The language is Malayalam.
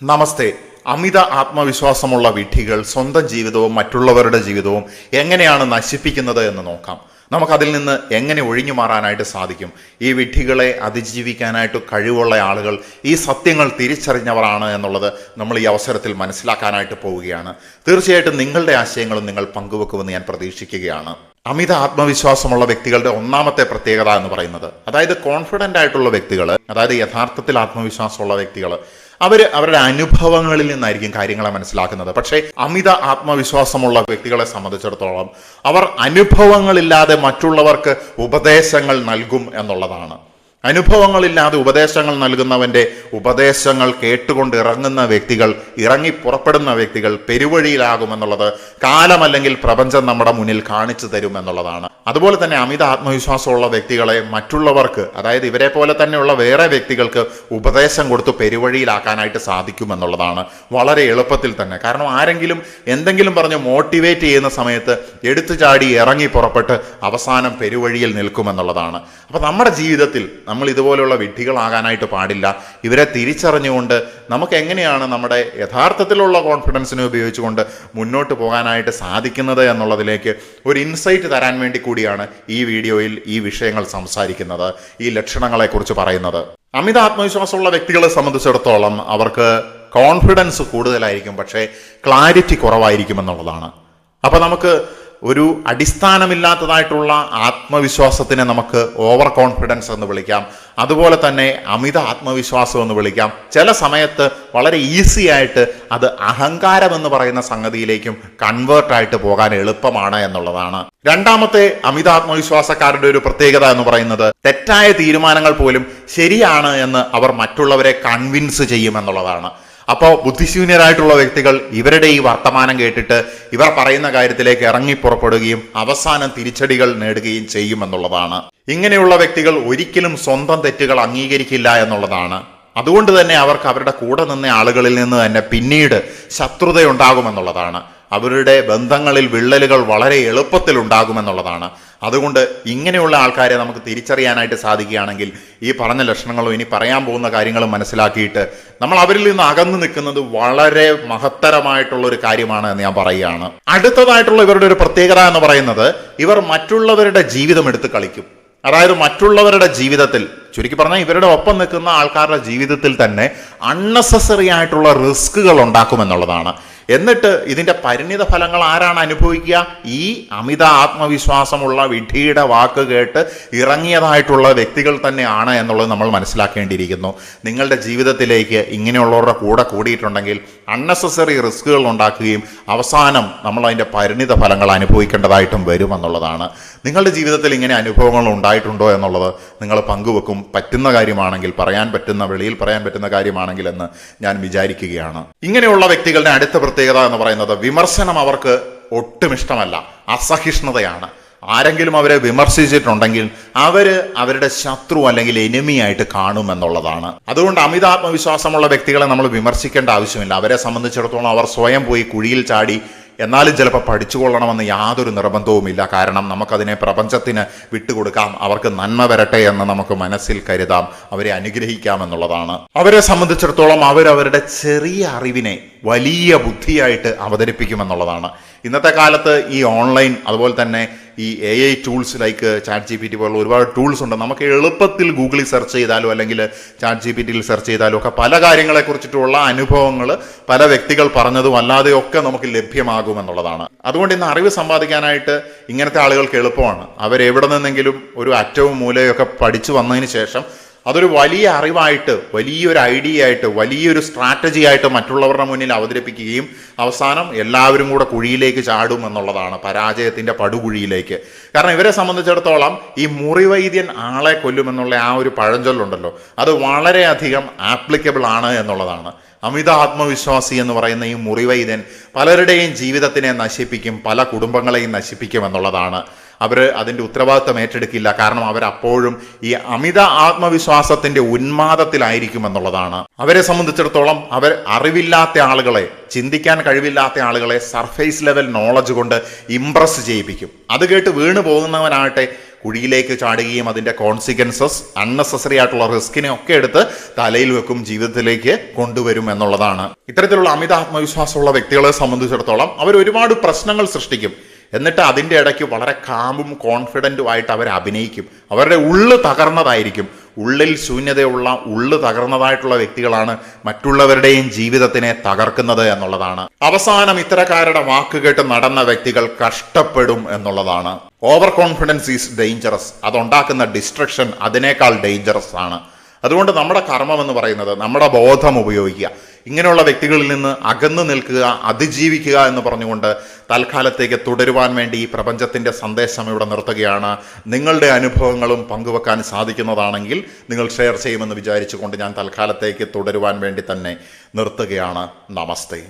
നമസ്തേ. അമിത ആത്മവിശ്വാസമുള്ള വിഡ്ഢികൾ സ്വന്തം ജീവിതവും മറ്റുള്ളവരുടെ ജീവിതവും എങ്ങനെയാണ് നശിപ്പിക്കുന്നത് എന്ന് നോക്കാം. നമുക്കതിൽ നിന്ന് എങ്ങനെ ഒഴിഞ്ഞു മാറാനായിട്ട് സാധിക്കും. ഈ വിഡ്ഢികളെ അതിജീവിക്കാനായിട്ട് കഴിവുള്ള ആളുകൾ ഈ സത്യങ്ങൾ തിരിച്ചറിഞ്ഞവരാണ് എന്നുള്ളത് നമ്മൾ ഈ അവസരത്തിൽ മനസ്സിലാക്കാനായിട്ട് പോവുകയാണ്. തീർച്ചയായിട്ടും നിങ്ങളുടെ ആശയങ്ങളും നിങ്ങൾ പങ്കുവെക്കുമെന്ന് ഞാൻ പ്രതീക്ഷിക്കുകയാണ്. അമിത ആത്മവിശ്വാസമുള്ള വ്യക്തികളുടെ ഒന്നാമത്തെ പ്രത്യേകത എന്ന് പറയുന്നത്, അതായത് കോൺഫിഡൻ്റ് ആയിട്ടുള്ള വ്യക്തികൾ, അതായത് യഥാർത്ഥത്തിൽ ആത്മവിശ്വാസമുള്ള വ്യക്തികൾ, അവരുടെ അനുഭവങ്ങളിൽ നിന്നായിരിക്കും കാര്യങ്ങളെ മനസ്സിലാക്കുന്നത്. പക്ഷേ അമിത ആത്മവിശ്വാസമുള്ള വ്യക്തികളെ സംബന്ധിച്ചിടത്തോളം അവർ അനുഭവങ്ങളില്ലാതെ മറ്റുള്ളവർക്ക് ഉപദേശങ്ങൾ നൽകും എന്നുള്ളതാണ്. അനുഭവങ്ങളില്ലാതെ ഉപദേശങ്ങൾ നൽകുന്നവന്റെ ഉപദേശങ്ങൾ കേട്ടുകൊണ്ട് ഇറങ്ങുന്ന വ്യക്തികൾ, ഇറങ്ങി പുറപ്പെടുന്ന വ്യക്തികൾ പെരുവഴിയിലാകുമെന്നുള്ളത് കാലമല്ലെങ്കിൽ പ്രപഞ്ചം നമ്മുടെ മുന്നിൽ കാണിച്ചു തരും എന്നുള്ളതാണ്. അതുപോലെ തന്നെ അമിത ആത്മവിശ്വാസമുള്ള വ്യക്തികളെ മറ്റുള്ളവർക്ക്, അതായത് ഇവരെ പോലെ തന്നെയുള്ള വേറെ വ്യക്തികൾക്ക് ഉപദേശം കൊടുത്ത് പെരുവഴിയിലാക്കാനായിട്ട് സാധിക്കുമെന്നുള്ളതാണ് വളരെ എളുപ്പത്തിൽ തന്നെ. കാരണം ആരെങ്കിലും എന്തെങ്കിലും പറഞ്ഞ് മോട്ടിവേറ്റ് ചെയ്യുന്ന സമയത്ത് എടുത്തു ചാടി ഇറങ്ങി പുറപ്പെട്ട് അവസാനം പെരുവഴിയിൽ നിൽക്കുമെന്നുള്ളതാണ്. അപ്പൊ നമ്മുടെ ജീവിതത്തിൽ നമ്മൾ ഇതുപോലെയുള്ള വിഡ്ഢികളാകാനായിട്ട് പാടില്ല. ഇവരെ തിരിച്ചറിഞ്ഞുകൊണ്ട് നമുക്ക് എങ്ങനെയാണ് നമ്മുടെ യഥാർത്ഥത്തിലുള്ള കോൺഫിഡൻസിനെ ഉപയോഗിച്ചുകൊണ്ട് മുന്നോട്ട് പോകാനായിട്ട് സാധിക്കുന്നത് എന്നുള്ളതിലേക്ക് ഒരു ഇൻസൈറ്റ് തരാൻ വേണ്ടി കൂടിയാണ് ഈ വീഡിയോയിൽ ഈ വിഷയങ്ങൾ സംസാരിക്കുന്നത്, ഈ ലക്ഷണങ്ങളെക്കുറിച്ച് പറയുന്നത്. അമിത ആത്മവിശ്വാസമുള്ള വ്യക്തികളെ സംബന്ധിച്ചിടത്തോളം അവർക്ക് കോൺഫിഡൻസ് കൂടുതലായിരിക്കും, പക്ഷേ ക്ലാരിറ്റി കുറവായിരിക്കും എന്നുള്ളതാണ്. അപ്പൊ നമുക്ക് ഒരു അടിസ്ഥാനമില്ലാത്തതായിട്ടുള്ള ആത്മവിശ്വാസത്തിനെ നമുക്ക് ഓവർ കോൺഫിഡൻസ് എന്ന് വിളിക്കാം. അതുപോലെ തന്നെ അമിത ആത്മവിശ്വാസം എന്ന് വിളിക്കാം. ചില സമയത്ത് വളരെ ഈസി ആയിട്ട് അത് അഹങ്കാരം എന്ന് പറയുന്ന സംഗതിയിലേക്കും കൺവേർട്ടായിട്ട് പോകാൻ എളുപ്പമാണ് എന്നുള്ളതാണ്. രണ്ടാമത്തെ അമിത ആത്മവിശ്വാസക്കാരുടെ ഒരു പ്രത്യേകത എന്ന് പറയുന്നത്, തെറ്റായ തീരുമാനങ്ങൾ പോലും ശരിയാണ് എന്ന് അവർ മറ്റുള്ളവരെ കൺവിൻസ് ചെയ്യുമെന്നുള്ളതാണ്. അപ്പോൾ ബുദ്ധിശൂന്യരായിട്ടുള്ള വ്യക്തികൾ ഇവരുടെ ഈ വർത്തമാനം കേട്ടിട്ട് ഇവർ പറയുന്ന കാര്യത്തിലേക്ക് ഇറങ്ങി പുറപ്പെടുകയും അവസാനം തിരിച്ചടികൾ നേടുകയും ചെയ്യുമെന്നുള്ളതാണ്. ഇങ്ങനെയുള്ള വ്യക്തികൾ ഒരിക്കലും സ്വന്തം തെറ്റുകൾ അംഗീകരിക്കില്ല എന്നുള്ളതാണ്. അതുകൊണ്ട് തന്നെ അവർക്ക് അവരുടെ കൂടെ നിന്ന ആളുകളിൽ നിന്ന് തന്നെ പിന്നീട് ശത്രുതയുണ്ടാകുമെന്നുള്ളതാണ്. അവരുടെ ബന്ധങ്ങളിൽ വിള്ളലുകൾ വളരെ എളുപ്പത്തിൽ ഉണ്ടാകുമെന്നുള്ളതാണ്. അതുകൊണ്ട് ഇങ്ങനെയുള്ള ആൾക്കാരെ നമുക്ക് തിരിച്ചറിയാനായിട്ട് സാധിക്കുകയാണെങ്കിൽ ഈ പറഞ്ഞ ലക്ഷണങ്ങളും ഇനി പറയാൻ പോകുന്ന കാര്യങ്ങളും മനസ്സിലാക്കിയിട്ട് നമ്മൾ അവരിൽ നിന്ന് അകന്നു നിൽക്കുന്നത് വളരെ മഹത്തരമായിട്ടുള്ള ഒരു കാര്യമാണ് എന്ന് ഞാൻ പറയുകയാണ്. അടുത്തതായിട്ടുള്ള ഇവരുടെ ഒരു പ്രത്യേകത എന്ന് പറയുന്നത്, ഇവർ മറ്റുള്ളവരുടെ ജീവിതം എടുത്ത് കളിക്കും. അതായത് മറ്റുള്ളവരുടെ ജീവിതത്തിൽ, ചുരുക്കി പറഞ്ഞാൽ ഇവരുടെ ഒപ്പം നിൽക്കുന്ന ആൾക്കാരുടെ ജീവിതത്തിൽ തന്നെ അൺനെസസറി ആയിട്ടുള്ള റിസ്കുകൾ ഉണ്ടാക്കുമെന്നുള്ളതാണ്. എന്നിട്ട് ഇതിന്റെ പരിണിത ഫലങ്ങൾ ആരാണ് അനുഭവിക്കുക? ഈ അമിത ആത്മവിശ്വാസമുള്ള വിഡ്ഢിയുടെ വാക്ക് കേട്ട് ഇറങ്ങിയതായിട്ടുള്ള വ്യക്തികൾ തന്നെയാണ് എന്നുള്ളത് നമ്മൾ മനസ്സിലാക്കേണ്ടിയിരിക്കുന്നു. നിങ്ങളുടെ ജീവിതത്തിലേക്ക് ഇങ്ങനെയുള്ളവരുടെ കൂടെ കൂടിയിട്ടുണ്ടെങ്കിൽ അൺനെസസറി റിസ്കുകൾ ഉണ്ടാക്കുകയും അവസാനം നമ്മൾ അതിൻ്റെ പരിണിത ഫലങ്ങൾ അനുഭവിക്കേണ്ടതായിട്ടും വരുമെന്നുള്ളതാണ്. നിങ്ങളുടെ ജീവിതത്തിൽ ഇങ്ങനെ അനുഭവങ്ങൾ ഉണ്ടായിട്ടുണ്ടോ എന്നുള്ളത് നിങ്ങൾ പങ്കുവെക്കും. പറ്റുന്ന കാര്യമാണെങ്കിൽ, പറയാൻ പറ്റുന്ന, വെളിയിൽ പറയാൻ പറ്റുന്ന കാര്യമാണെങ്കിൽ എന്ന് ഞാൻ വിചാരിക്കുകയാണ്. ഇങ്ങനെയുള്ള വ്യക്തികളുടെ അടുത്ത പ്രത്യേകത എന്ന് പറയുന്നത്, വിമർശനം അവർക്ക് ഒട്ടും ഇഷ്ടമല്ല, അസഹിഷ്ണുതയാണ്. ആരെങ്കിലും അവരെ വിമർശിച്ചിട്ടുണ്ടെങ്കിൽ അവരുടെ ശത്രു അല്ലെങ്കിൽ എനിമിയായിട്ട് കാണുമെന്നുള്ളതാണ്. അതുകൊണ്ട് അമിത ആത്മവിശ്വാസമുള്ള വ്യക്തികളെ നമ്മൾ വിമർശിക്കേണ്ട ആവശ്യമില്ല. അവരെ സംബന്ധിച്ചിടത്തോളം അവർ സ്വയം പോയി കുഴിയിൽ ചാടി എന്നാലും ചിലപ്പോൾ പഠിച്ചുകൊള്ളണമെന്ന് യാതൊരു നിർബന്ധവുമില്ല. കാരണം നമുക്കതിനെ പ്രപഞ്ചത്തിന് വിട്ടുകൊടുക്കാം. അവർക്ക് നന്മ വരട്ടെ എന്ന് നമുക്ക് മനസ്സിൽ കരുതാം, അവരെ അനുഗ്രഹിക്കാമെന്നുള്ളതാണ്. അവരെ സംബന്ധിച്ചിടത്തോളം അവരവരുടെ ചെറിയ അറിവിനെ വലിയ ബുദ്ധിയായിട്ട് അവതരിപ്പിക്കുമെന്നുള്ളതാണ്. ഇന്നത്തെ കാലത്ത് ഈ ഓൺലൈൻ, അതുപോലെ തന്നെ ഈ AI ടൂൾസ് ലൈക്ക് ChatGPT പോലുള്ള ഒരുപാട് ടൂൾസ് ഉണ്ട്. നമുക്ക് എളുപ്പത്തിൽ ഗൂഗിളിൽ സെർച്ച് ചെയ്താലോ അല്ലെങ്കിൽ ChatGPTയിൽ സെർച്ച് ചെയ്താലോ ഒക്കെ പല കാര്യങ്ങളെക്കുറിച്ചിട്ടുള്ള അനുഭവങ്ങൾ പല വ്യക്തികൾ പറഞ്ഞതും അല്ലാതെയൊക്കെ നമുക്ക് ലഭ്യമാകുമെന്നുള്ളതാണ്. അതുകൊണ്ട് ഇന്ന് അറിവ് സമ്പാദിക്കാനായിട്ട് ഇങ്ങനത്തെ ആളുകൾക്ക് എളുപ്പമാണ്. അവരെവിടെ നിന്നെങ്കിലും ഒരു അറ്റവും മൂലയൊക്കെ പഠിച്ചു വന്നതിന് ശേഷം അതൊരു വലിയ അറിവായിട്ട്, വലിയൊരു ഐഡിയ ആയിട്ട്, വലിയൊരു സ്ട്രാറ്റജി ആയിട്ട് മറ്റുള്ളവരുടെ മുന്നിൽ അവതരിപ്പിക്കുകയും അവസാനം എല്ലാവരും കൂടെ കുഴിയിലേക്ക് ചാടും എന്നുള്ളതാണ്, പരാജയത്തിന്റെ പടുകുഴിയിലേക്ക്. കാരണം ഇവരെ സംബന്ധിച്ചിടത്തോളം ഈ മുറിവൈദ്യൻ ആളെ കൊല്ലുമെന്നുള്ള ആ ഒരു പഴഞ്ചൊല്ലുണ്ടല്ലോ, അത് വളരെയധികം ആപ്ലിക്കബിൾ ആണ് എന്നുള്ളതാണ്. അമിത ആത്മവിശ്വാസി എന്ന് പറയുന്ന ഈ മുറിവൈദ്യൻ പലരുടെയും ജീവിതത്തിനെ നശിപ്പിക്കും, പല കുടുംബങ്ങളെയും നശിപ്പിക്കും എന്നുള്ളതാണ്. അവർ അതിൻ്റെ ഉത്തരവാദിത്തം ഏറ്റെടുക്കില്ല. കാരണം അവരപ്പോഴും ഈ അമിത ആത്മവിശ്വാസത്തിന്റെ ഉന്മാദത്തിലായിരിക്കുമെന്നുള്ളതാണ്. അവരെ സംബന്ധിച്ചിടത്തോളം അവർ അറിവില്ലാത്ത ആളുകളെ, ചിന്തിക്കാൻ കഴിവില്ലാത്ത ആളുകളെ സർഫേസ് ലെവൽ നോളജ് കൊണ്ട് ഇംപ്രസ് ചെയ്യിപ്പിക്കും. അത് കേട്ട് വീണു പോകുന്നവനാകട്ടെ കുഴിയിലേക്ക് ചാടുകയും അതിൻ്റെ കോൺസിക്വൻസസ് അൺനെസസറി ആയിട്ടുള്ള റിസ്കിനെ ഒക്കെ എടുത്ത് തലയിൽ വെക്കും, ജീവിതത്തിലേക്ക് കൊണ്ടുവരും എന്നുള്ളതാണ്. ഇത്തരത്തിലുള്ള അമിത ആത്മവിശ്വാസമുള്ള വ്യക്തികളെ സംബന്ധിച്ചിടത്തോളം അവർ ഒരുപാട് പ്രശ്നങ്ങൾ സൃഷ്ടിക്കും. എന്നിട്ട് അതിൻ്റെ ഇടയ്ക്ക് വളരെ കാമും കോൺഫിഡൻറ്റും ആയിട്ട് അവർ അഭിനയിക്കും. അവരുടെ ഉള്ള് തകർന്നതായിരിക്കും. ഉള്ളിൽ ശൂന്യതയുള്ള ഉള്ള് തകർന്നതായിട്ടുള്ള വ്യക്തികളാണ് മറ്റുള്ളവരുടെയും ജീവിതത്തിനെ തകർക്കുന്നത് എന്നുള്ളതാണ്. അവസാനം ഇത്തരക്കാരുടെ വാക്ക് കേട്ട് നടന്ന വ്യക്തികൾ കഷ്ടപ്പെടും എന്നുള്ളതാണ്. Over confidence is dangerous. അതുണ്ടാക്കുന്ന ഡിസ്ട്രക്ഷൻ അതിനേക്കാൾ ഡേഞ്ചറസ് ആണ്. അതുകൊണ്ട് നമ്മുടെ കർമ്മം എന്ന് പറയുന്നത് നമ്മുടെ ബോധം ഉപയോഗിക്കുക, ഇങ്ങനെയുള്ള വ്യക്തികളിൽ നിന്ന് അകന്നു നിൽക്കുക, അതിജീവിക്കുക എന്ന് പറഞ്ഞുകൊണ്ട് തൽക്കാലത്തേക്ക് തുടരുവാൻ വേണ്ടി ഈ പ്രപഞ്ചത്തിൻ്റെ സന്ദേശം ഇവിടെ നിർത്തുകയാണ്. നിങ്ങളുടെ അനുഭവങ്ങളും പങ്കുവെക്കാൻ സാധിക്കുന്നതാണെങ്കിൽ നിങ്ങൾ ഷെയർ ചെയ്യുമെന്ന് വിചാരിച്ചുകൊണ്ട് ഞാൻ തൽക്കാലത്തേക്ക് തുടരുവാൻ വേണ്ടി തന്നെ നിർത്തുകയാണ്. നമസ്തേ.